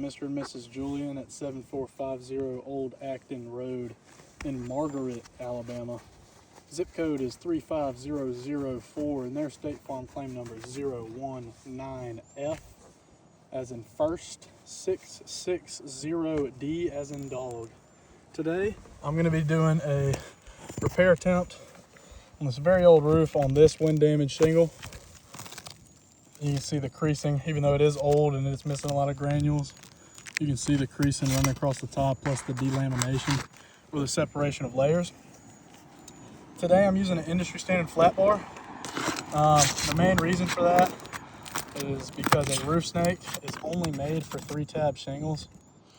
Mr. and Mrs. Julian at 7450 Old Acton Road in Margaret, Alabama. Zip code is 35004 and their State Farm claim number is 019F as in first, 660D as in dog. Today, I'm going to be doing a repair attempt on this very old roof on this wind damaged shingle. You can see the creasing, even though it is old and it's missing a lot of granules. You can see the creasing running across the top, plus the delamination or the separation of layers. Today I'm using an industry standard flat bar. The main reason for that is because a roof snake is only made for 3-tab shingles.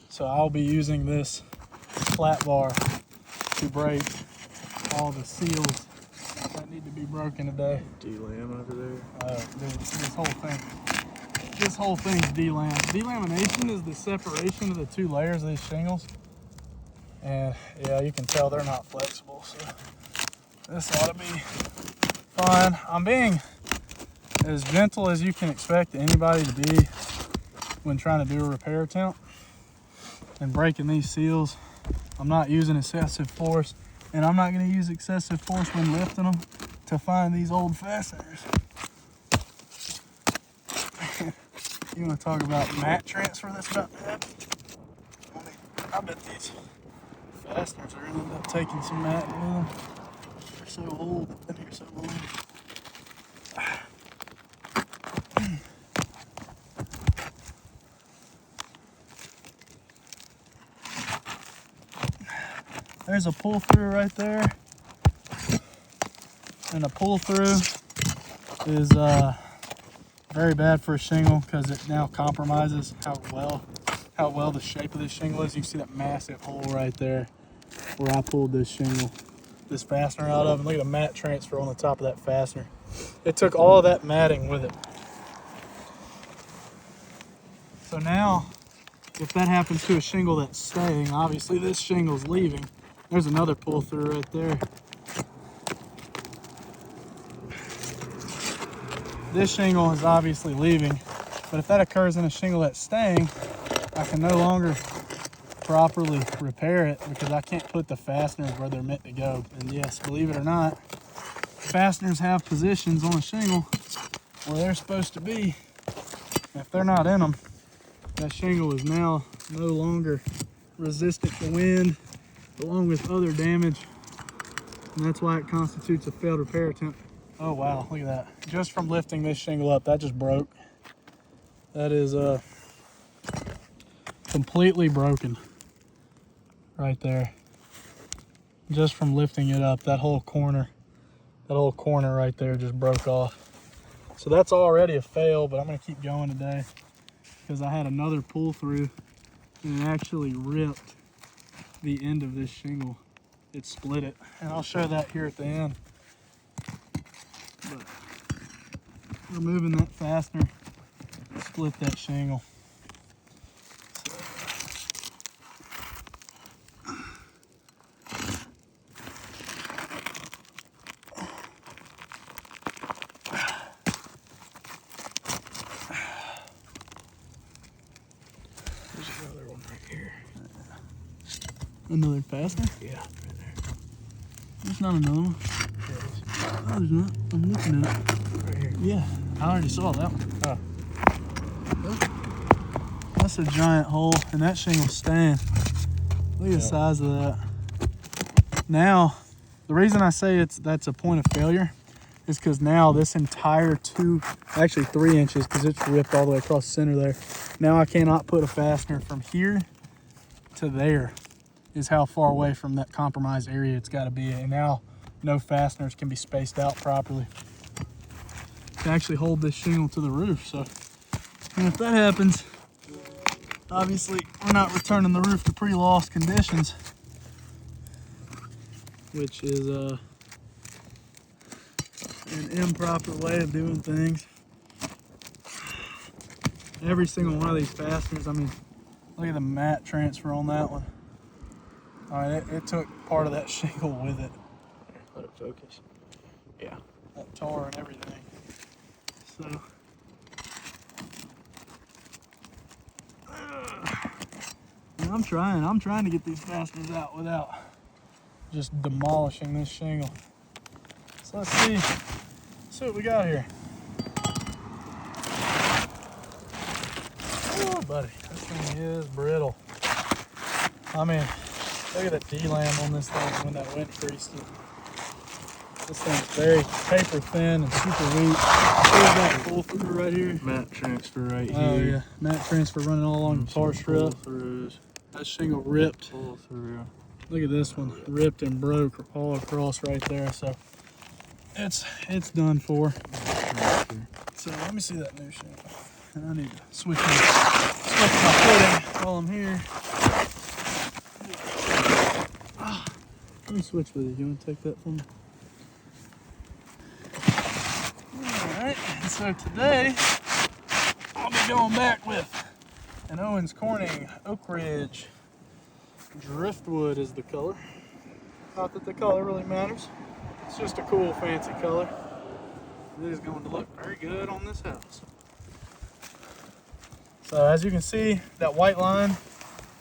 So I'll be using this flat bar to break all the seals that need to be broken today. D-lam over there. Dude, this whole thing's D-lam. Delamination is the separation of the 2 layers of these shingles. And yeah, you can tell they're not flexible, so this ought to be fine. I'm being as gentle as you can expect anybody to be when trying to do a repair attempt and breaking these seals. I'm not using excessive force, and I'm not going to use excessive force when lifting them to find these old fasteners. You want to talk about mat transfer that's about to happen? I bet these fasteners are going to end up taking some mat with them. They're so old, they've been here so long. There's a pull through right there, and a pull through is very bad for a shingle because it now compromises how well the shape of this shingle is. You can see that massive hole right there where I pulled this fastener out of, and look at the mat transfer on the top of that fastener. It took all of that matting with it. So now, if that happens to a shingle that's staying, obviously this shingle's leaving. There's another pull through right there. This shingle is obviously leaving, but if that occurs in a shingle that's staying, I can no longer properly repair it because I can't put the fasteners where they're meant to go. And yes, believe it or not, fasteners have positions on a shingle where they're supposed to be. And if they're not in them, that shingle is now no longer resistant to wind, along with other damage, and that's why it constitutes a failed repair attempt. Oh wow, look at that. Just from lifting this shingle up, that just broke. That is completely broken right there. Just from lifting it up, that whole corner right there just broke off. So that's already a fail, but I'm gonna keep going today because I had another pull through and it actually ripped the end of this shingle. It split it, and I'll show that here at the end. But removing that fastener split that shingle. There's another one right here. Another fastener? Yeah, right there. There's not another one. Oh, there's not. I'm looking at it. Right here. Yeah, I already saw that one. Oh. That's a giant hole, and that shingle's staying. Look at the size of that. Now, the reason I say that's a point of failure is because now this entire 3 inches, because it's ripped all the way across the center there. Now I cannot put a fastener from here to there is how far away from that compromised area it's got to be. And now no fasteners can be spaced out properly to actually hold this shingle to the roof. So, and if that happens, obviously we're not returning the roof to pre-lost conditions, which is an improper way of doing things. Every single one of these fasteners, I mean, look at the mat transfer on that one. All right, it took part of that shingle with it. Let it focus. Yeah. That tar and everything. So, man, I'm trying to get these fasteners out without just demolishing this shingle. So let's see what we got here. Oh, buddy, this thing is brittle. I mean, look at the D-lam on this thing when that wind creased it. This thing's very paper thin and super weak. Here's that pull through right here. Mat transfer right here. Oh yeah, mat transfer running all along the tar strip. Pull-throughs. That shingle ripped. Pull through. Look at this one, ripped and broke all across right there. So it's done for. So let me see that new shingle. And I need to switch my footing while I'm here. Let me switch with you. You want to take that from me? Alright, so today I'll be going back with an Owens Corning Oak Ridge. Driftwood is the color. Not that the color really matters. It's just a cool, fancy color. It is going to look very good on this house. So as you can see, that white line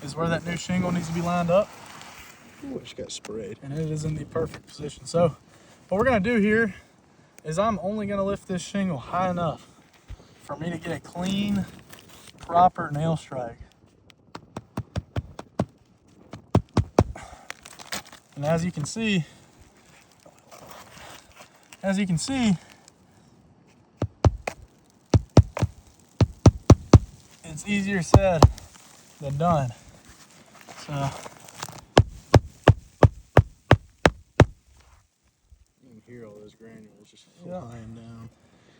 is where that new shingle needs to be lined up. Ooh, it just got sprayed. And it is in the perfect position. So what we're gonna do here is I'm only gonna lift this shingle high enough for me to get a clean, proper nail strike. And as you can see, it's easier said than done. So You can hear all those granules just Yeah. flying down.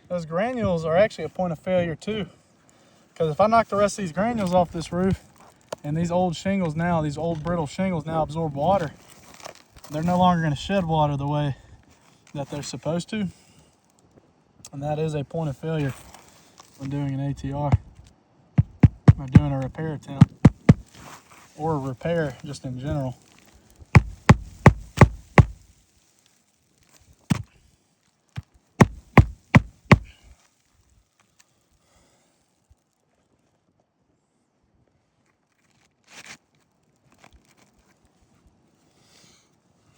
those granules are actually a point of failure too. Because if I knock the rest of these granules off this roof, and these old shingles now, these old brittle shingles now absorb water, they're no longer going to shed water the way that they're supposed to. And that is a point of failure when doing an ATR. Or doing a repair attempt. Or a repair just in general.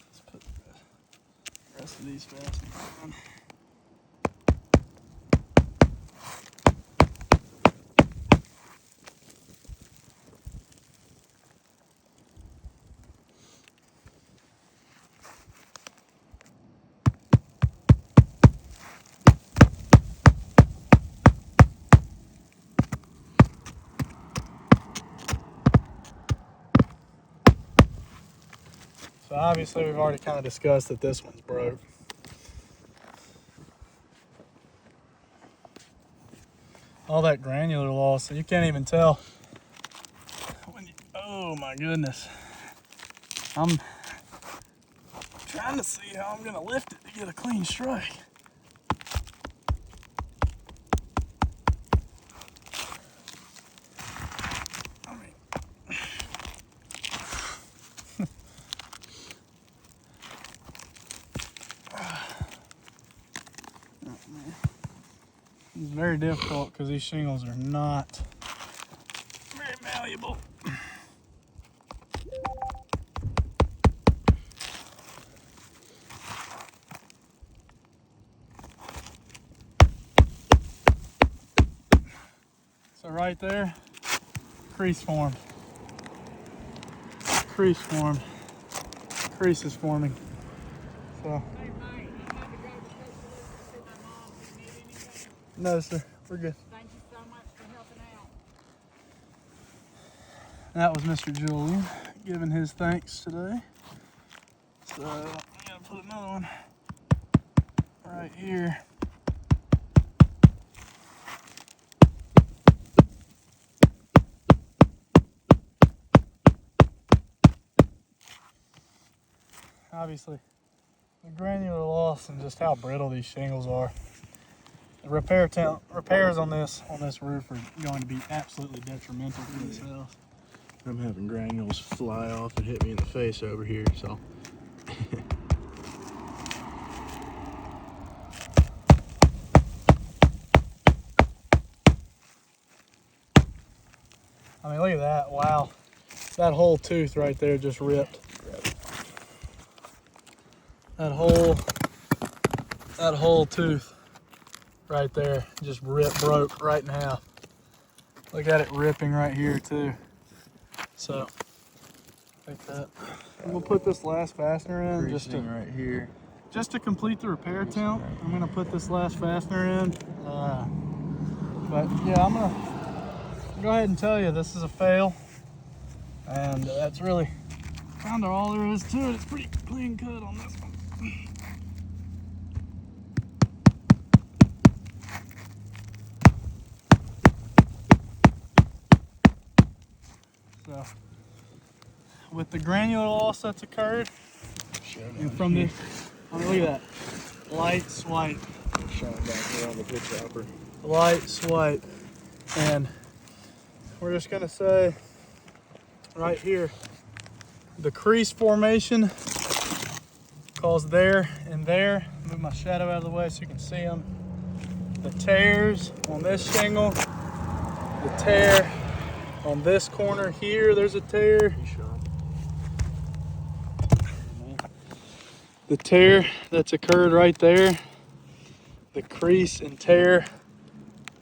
Let's put the rest of these fasteners on. So obviously we've already kind of discussed that this one's broke. All that granular loss, so you can't even tell. Oh my goodness. I'm trying to see how I'm gonna lift it to get a clean strike. I mean, it's very difficult because these shingles are not very malleable. So right there, crease formed. Crease formed. Crease is forming. So. No, sir. We're good. Thank you so much for helping out. That was Mr. Julian giving his thanks today. So I'm gonna put another one right here. Obviously, the granular loss and just how brittle these shingles are. The repairs on this roof are going to be absolutely detrimental to this house. I'm having granules fly off and hit me in the face over here, so. I mean, look at that. Wow. that whole tooth right there just ripped. That whole tooth right there just broke right in half. Look at it ripping right here too. So, like that. We'll put this last fastener in Right here. just to complete the repair attempt. I'm gonna put this last fastener in. But yeah, I'm gonna go ahead and tell you this is a fail. And that's really kind of all there is to it. It's pretty clean cut on this one. So, with the granular loss that's occurred, and from the, oh, look at that, light swipe. Showing back here on the pit chopper. Light swipe. And we're just gonna say, right here, the crease formation caused there and there. Move my shadow out of the way so you can see them. The tears on this shingle, the tear on this corner here, there's a tear. The tear that's occurred right there, the crease and tear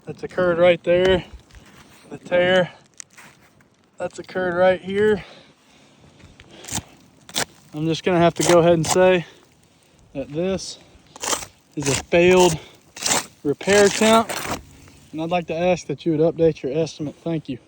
that's occurred right there, the tear that's occurred right here. I'm just gonna have to go ahead and say that this is a failed repair attempt, and I'd like to ask that you would update your estimate. Thank you.